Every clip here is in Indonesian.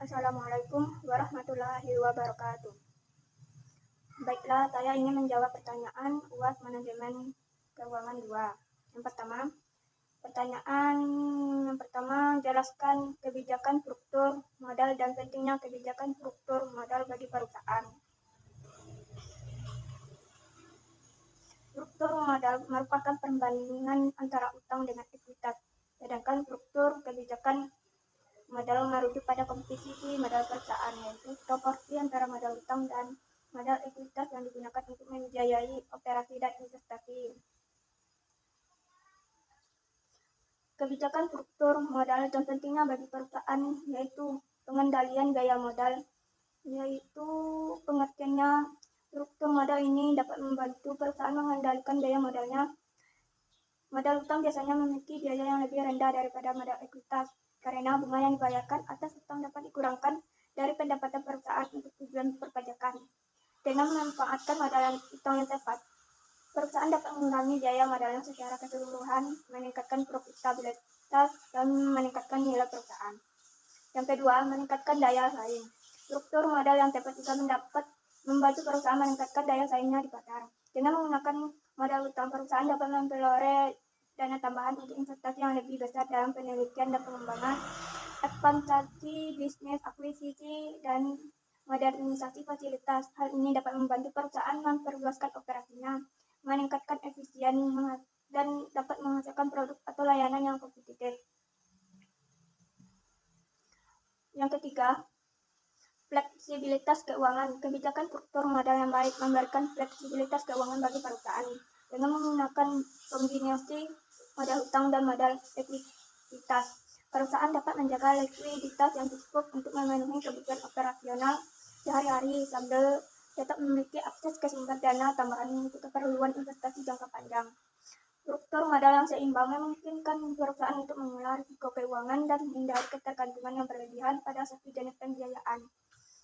Assalamualaikum warahmatullahi wabarakatuh. Baiklah, saya ingin menjawab pertanyaan UAS Manajemen Keuangan 2. Pertanyaan yang pertama, jelaskan kebijakan struktur modal dan pentingnya kebijakan struktur modal bagi perusahaan. Struktur modal merupakan perbandingan antara utang dengan ekuitas, sedangkan struktur kebijakan modal merujuk pada komposisi modal perusahaan, yaitu proporsi antara modal utang dan modal ekuitas yang digunakan untuk membiayai operasi dan investasi. Kebijakan struktur modal dan pentingnya bagi perusahaan yaitu pengendalian gaya modal, yaitu pengertiannya struktur modal ini dapat membantu perusahaan mengendalikan gaya modalnya. Modal utang biasanya memiliki biaya yang lebih rendah daripada modal ekuitas, karena bunga yang dibayarkan atas utang dapat dikurangkan dari pendapatan perusahaan untuk tujuan perpajakan. Dengan memanfaatkan modal utang yang tepat, perusahaan dapat mengurangi biaya modalnya secara keseluruhan, meningkatkan profitabilitas, dan meningkatkan nilai perusahaan. Yang kedua, meningkatkan daya saing. Struktur modal yang tepat juga dapat membantu perusahaan meningkatkan daya saingnya di pasar. Dengan menggunakan modal utang, perusahaan dapat memperoleh dana tambahan untuk investasi yang lebih besar dalam penelitian dan pengembangan, ekspansi bisnis, akuisisi, dan modernisasi fasilitas. Hal ini dapat membantu perusahaan memperluaskan operasinya, meningkatkan efisien, dan dapat menghasilkan produk atau layanan yang kompetitif. Yang ketiga, fleksibilitas keuangan. Kebijakan struktur modal yang baik memberikan fleksibilitas keuangan bagi perusahaan. Dengan menggunakan kombinasi modal utang dan modal ekuitas, perusahaan dapat menjaga likuiditas yang cukup untuk memenuhi kebutuhan operasional sehari-hari sambil tetap memiliki akses ke sumber dana tambahan untuk keperluan investasi jangka panjang. Struktur modal yang seimbang memungkinkan perusahaan untuk mengelola risiko keuangan dan menghindari ketergantungan yang berlebihan pada satu jenis pembiayaan.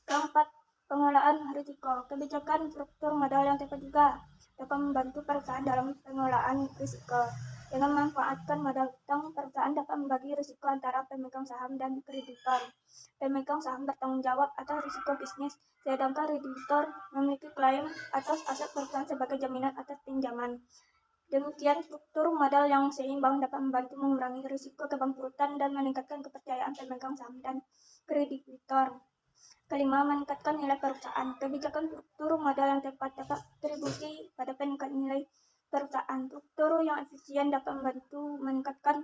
Keempat, pengelolaan risiko. Kebijakan struktur modal yang tepat juga dapat membantu perusahaan dalam pengelolaan risiko. Dengan memanfaatkan modal utang, perusahaan dapat membagi risiko antara pemegang saham dan kreditor. Pemegang saham bertanggung jawab atas risiko bisnis, sedangkan kreditor memiliki klaim atas aset perusahaan sebagai jaminan atas pinjaman. Demikian, struktur modal yang seimbang dapat membantu mengurangi risiko kebangkrutan dan meningkatkan kepercayaan pemegang saham dan kreditor. Kelima, meningkatkan nilai perusahaan. Kebijakan struktur modal yang tepat dapat berkontribusi pada peningkatan nilai perusahaan. Struktur yang efisien dapat membantu meningkatkan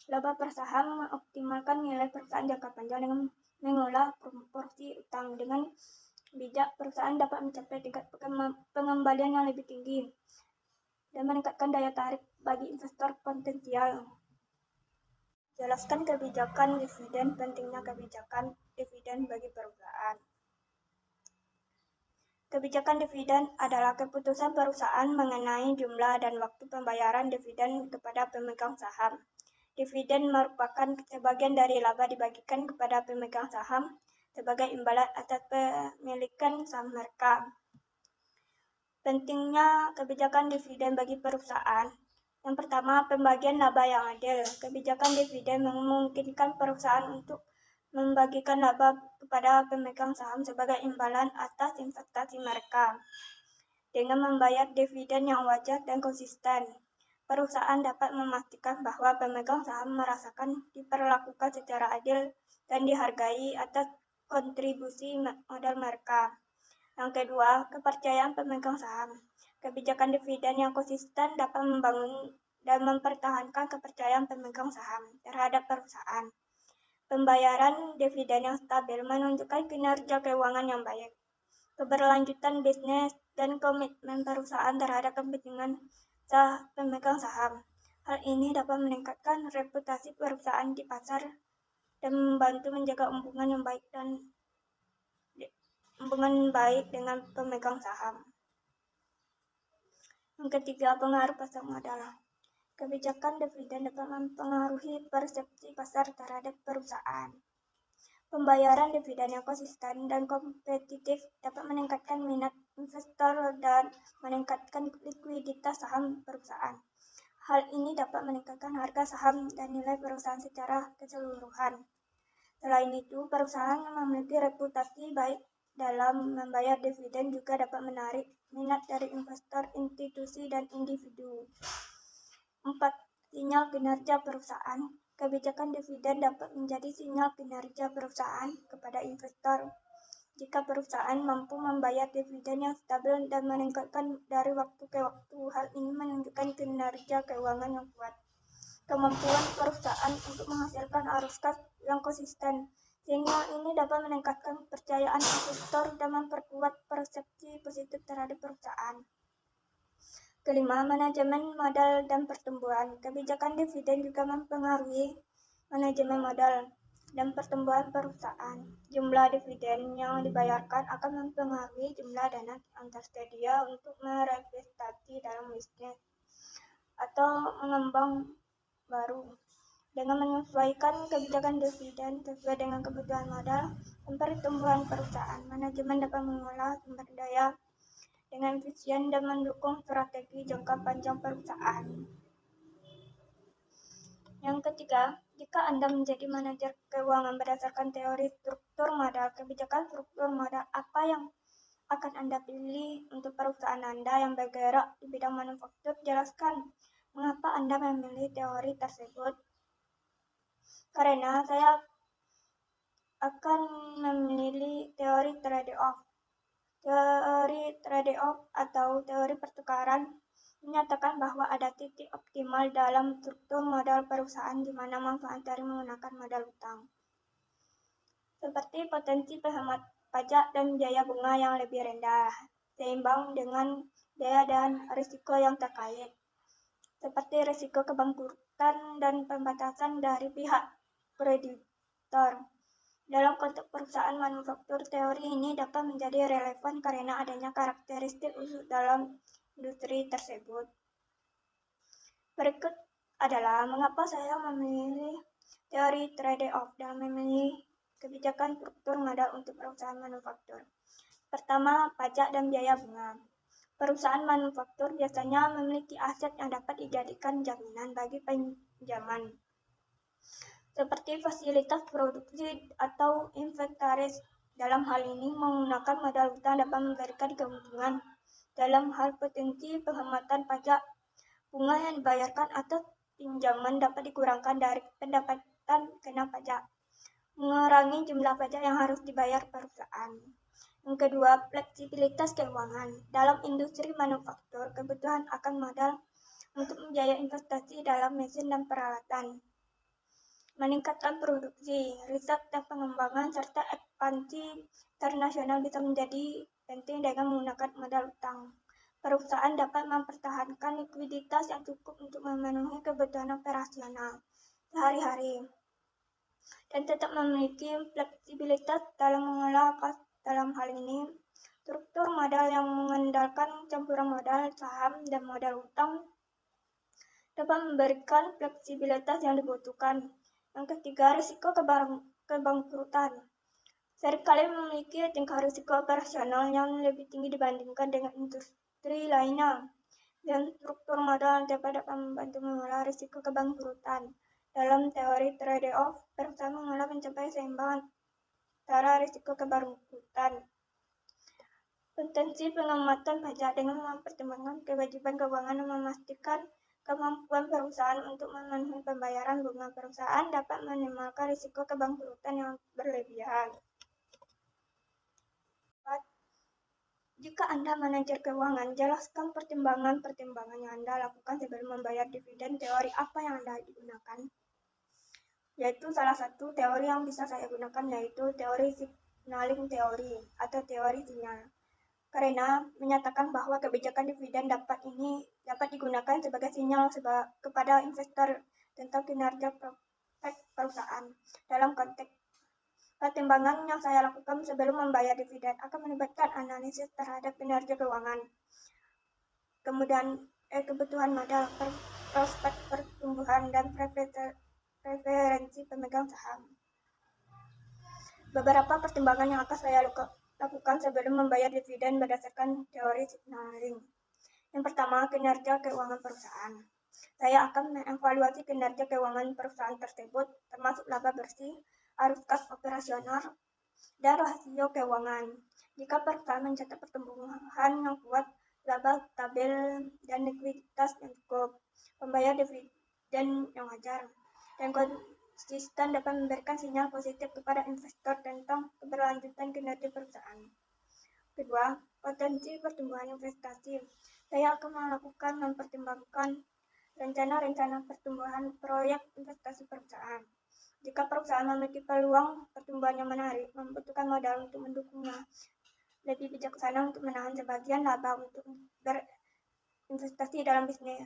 laba per saham, mengoptimalkan nilai perusahaan jangka panjang dengan mengelola proporsi utang. Dengan bijak, perusahaan dapat mencapai tingkat pengembalian yang lebih tinggi dan meningkatkan daya tarik bagi investor potensial. Jelaskan kebijakan dividen. Pentingnya kebijakan dividen bagi perusahaan. Kebijakan dividen adalah keputusan perusahaan mengenai jumlah dan waktu pembayaran dividen kepada pemegang saham. Dividen merupakan sebagian dari laba dibagikan kepada pemegang saham sebagai imbalan atas pemilikan saham mereka. Pentingnya kebijakan dividen bagi perusahaan. Yang pertama, pembagian laba yang adil. Kebijakan dividen memungkinkan perusahaan untuk membagikan laba kepada pemegang saham sebagai imbalan atas investasi mereka. Dengan membayar dividen yang wajar dan konsisten, perusahaan dapat memastikan bahwa pemegang saham merasakan diperlakukan secara adil dan dihargai atas kontribusi modal mereka. Yang kedua, kepercayaan pemegang saham. Kebijakan dividen yang konsisten dapat membangun dan mempertahankan kepercayaan pemegang saham terhadap perusahaan. Pembayaran dividen yang stabil menunjukkan kinerja keuangan yang baik, keberlanjutan bisnis, dan komitmen perusahaan terhadap kepentingan pemegang saham. Hal ini dapat meningkatkan reputasi perusahaan di pasar dan membantu menjaga hubungan baik dengan pemegang saham. Yang ketiga, pengaruh pasar modal. Kebijakan dividen dapat mempengaruhi persepsi pasar terhadap perusahaan. Pembayaran dividen yang konsisten dan kompetitif dapat meningkatkan minat investor dan meningkatkan likuiditas saham perusahaan. Hal ini dapat meningkatkan harga saham dan nilai perusahaan secara keseluruhan. Selain itu, perusahaan yang memiliki reputasi baik dalam membayar dividen juga dapat menarik minat dari investor, institusi, dan individu. 4. Sinyal kinerja perusahaan. Kebijakan dividen dapat menjadi sinyal kinerja perusahaan kepada investor. Jika perusahaan mampu membayar dividen yang stabil dan meningkatkan dari waktu ke waktu, hal ini menunjukkan kinerja keuangan yang kuat. Kemampuan perusahaan untuk menghasilkan arus kas yang konsisten. Sinyal ini dapat meningkatkan kepercayaan investor dan memperkuat persepsi positif terhadap perusahaan. Kelima, manajemen modal dan pertumbuhan. Kebijakan dividen juga mempengaruhi manajemen modal dan pertumbuhan perusahaan. Jumlah dividen yang dibayarkan akan mempengaruhi jumlah dana yang tersedia untuk berinvestasi dalam bisnis atau mengembang baru. Dengan menyesuaikan kebijakan dividen sesuai dengan kebutuhan modal dan pertumbuhan perusahaan, manajemen dapat mengolah sumber daya dengan efisien dan mendukung strategi jangka panjang perusahaan. Yang ketiga, jika Anda menjadi manajer keuangan berdasarkan teori struktur modal, kebijakan struktur modal apa yang akan Anda pilih untuk perusahaan Anda yang bergerak di bidang manufaktur? Jelaskan mengapa Anda memilih teori tersebut. Karena saya akan memilih teori trade-off. Teori trade-off atau teori pertukaran menyatakan bahwa ada titik optimal dalam struktur modal perusahaan di mana manfaat dari menggunakan modal utang, seperti potensi penghemat pajak dan biaya bunga yang lebih rendah, seimbang dengan biaya dan risiko yang terkait, seperti risiko kebangkrutan dan pembatasan dari pihak kreditor. Dalam konteks perusahaan manufaktur, teori ini dapat menjadi relevan karena adanya karakteristik khusus dalam industri tersebut. Berikut adalah mengapa saya memilih teori trade-off dalam memilih kebijakan struktur modal untuk perusahaan manufaktur. Pertama, pajak dan biaya bunga. Perusahaan manufaktur biasanya memiliki aset yang dapat dijadikan jaminan bagi pinjaman, seperti fasilitas produksi atau inventaris. Dalam hal ini, menggunakan modal utang dapat memberikan keuntungan dalam hal potensi penghematan pajak. Bunga yang dibayarkan atas pinjaman dapat dikurangkan dari pendapatan kena pajak, mengurangi jumlah pajak yang harus dibayar perusahaan. Yang kedua, fleksibilitas keuangan. Dalam industri manufaktur, kebutuhan akan modal untuk membiayai investasi dalam mesin dan peralatan, meningkatkan produksi, riset dan pengembangan, serta ekspansi internasional bisa menjadi penting dengan menggunakan modal utang. Perusahaan dapat mempertahankan likuiditas yang cukup untuk memenuhi kebutuhan operasional sehari-hari dan tetap memiliki fleksibilitas dalam mengelola kas. Dalam hal ini, struktur modal yang mengandalkan campuran modal, saham, dan modal utang dapat memberikan fleksibilitas yang dibutuhkan. Yang ketiga, risiko kebangkrutan. Seringkali memiliki tingkat risiko operasional yang lebih tinggi dibandingkan dengan industri lainnya, dan struktur modal dapat membantu mengelola risiko kebangkrutan. Dalam teori trade-off, perusahaan mengelola mencapai seimbang antara risiko kebangkrutan, potensi pengamatan pajak dengan mempertimbangkan kewajiban keuangan dan memastikan kemampuan perusahaan untuk memenuhi pembayaran bunga. Perusahaan dapat minimalkan risiko kebangkrutan yang berlebihan. Jika Anda manajer keuangan, jelaskan pertimbangan-pertimbangan yang Anda lakukan sebelum membayar dividen. Teori apa yang Anda gunakan? Yaitu salah satu teori yang bisa saya gunakan yaitu teori signaling teori atau teori sinyal. Karena menyatakan bahwa kebijakan dividen dapat digunakan sebagai sinyal kepada investor tentang kinerja perusahaan. Dalam konteks pertimbangan yang saya lakukan sebelum membayar dividen akan melibatkan analisis terhadap kinerja keuangan, kemudian kebutuhan modal, prospek pertumbuhan, dan preferensi pemegang saham. Beberapa pertimbangan yang akan saya lakukan sebelum membayar dividen berdasarkan teori signaling. Yang pertama, kinerja keuangan perusahaan. Saya akan mengevaluasi kinerja keuangan perusahaan tersebut, termasuk laba bersih, arus kas operasional, dan rasio keuangan. Jika perusahaan mencatat pertumbuhan yang kuat, laba stabil, dan likuiditas yang cukup, pembayar dividen yang wajar, dan konsisten dapat memberikan sinyal positif kepada investor tentang keberlanjutan kinerja perusahaan. Kedua, potensi pertumbuhan investasi. Saya akan mempertimbangkan rencana-rencana pertumbuhan proyek investasi perusahaan. Jika perusahaan memiliki peluang pertumbuhan yang menarik, membutuhkan modal untuk mendukungnya, lebih bijaksana untuk menahan sebagian laba untuk berinvestasi dalam bisnis,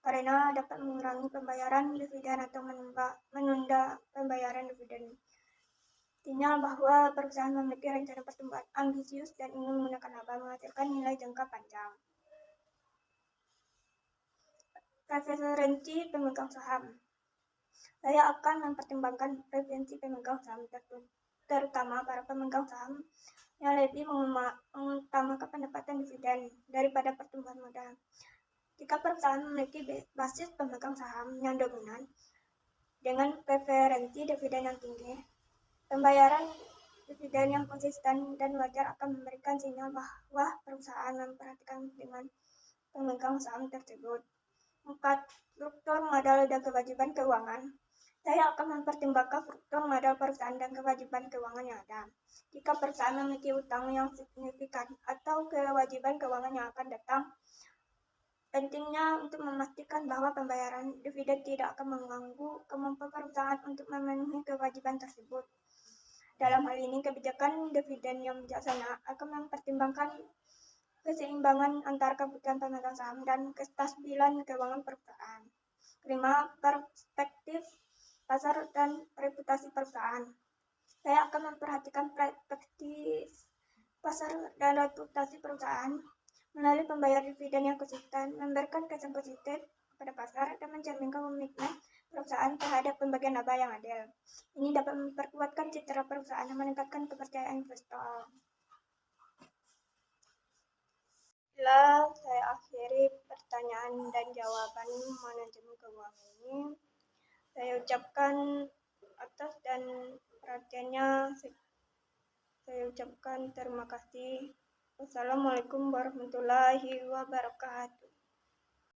karena dapat mengurangi pembayaran dividen atau menunda pembayaran dividen. Sinyal bahwa perusahaan memiliki rencana pertumbuhan ambisius dan ingin menggunakan laba menghasilkan nilai jangka panjang. Preferensi pemegang saham. Saya akan mempertimbangkan preferensi pemegang saham, terutama para pemegang saham yang lebih mengutamakan pendapatan dividen daripada pertumbuhan modal. Jika perusahaan memiliki basis pemegang saham yang dominan dengan preferensi dividen yang tinggi, pembayaran dividen yang konsisten dan wajar akan memberikan sinyal bahwa perusahaan memperhatikan dengan pemegang saham tersebut. 4. Struktur modal dan kewajiban keuangan. Saya akan mempertimbangkan struktur modal perusahaan dan kewajiban keuangan yang ada. Jika perusahaan memiliki utang yang signifikan atau kewajiban keuangan yang akan datang, pentingnya untuk memastikan bahwa pembayaran dividen tidak akan mengganggu kemampuan perusahaan untuk memenuhi kewajiban tersebut. Dalam hal ini, kebijakan dividen yang bijaksana akan mempertimbangkan keseimbangan antara kebutuhan pemegang saham dan kestabilan keuangan perusahaan. 5. Perspektif pasar dan reputasi perusahaan. Saya akan memperhatikan perspektif pasar dan reputasi perusahaan melalui pembayaran dividen yang konsisten, memberikan kesan positif kepada pasar, dan mencerminkan komitmen perusahaan terhadap pembagian laba yang adil. Ini dapat memperkuatkan citra perusahaan dan meningkatkan kepercayaan investor. Setelah saya akhiri pertanyaan dan jawaban manajemen keuangan ini, saya ucapkan atas dan perhatiannya, saya ucapkan terima kasih. Wassalamualaikum warahmatullahi wabarakatuh.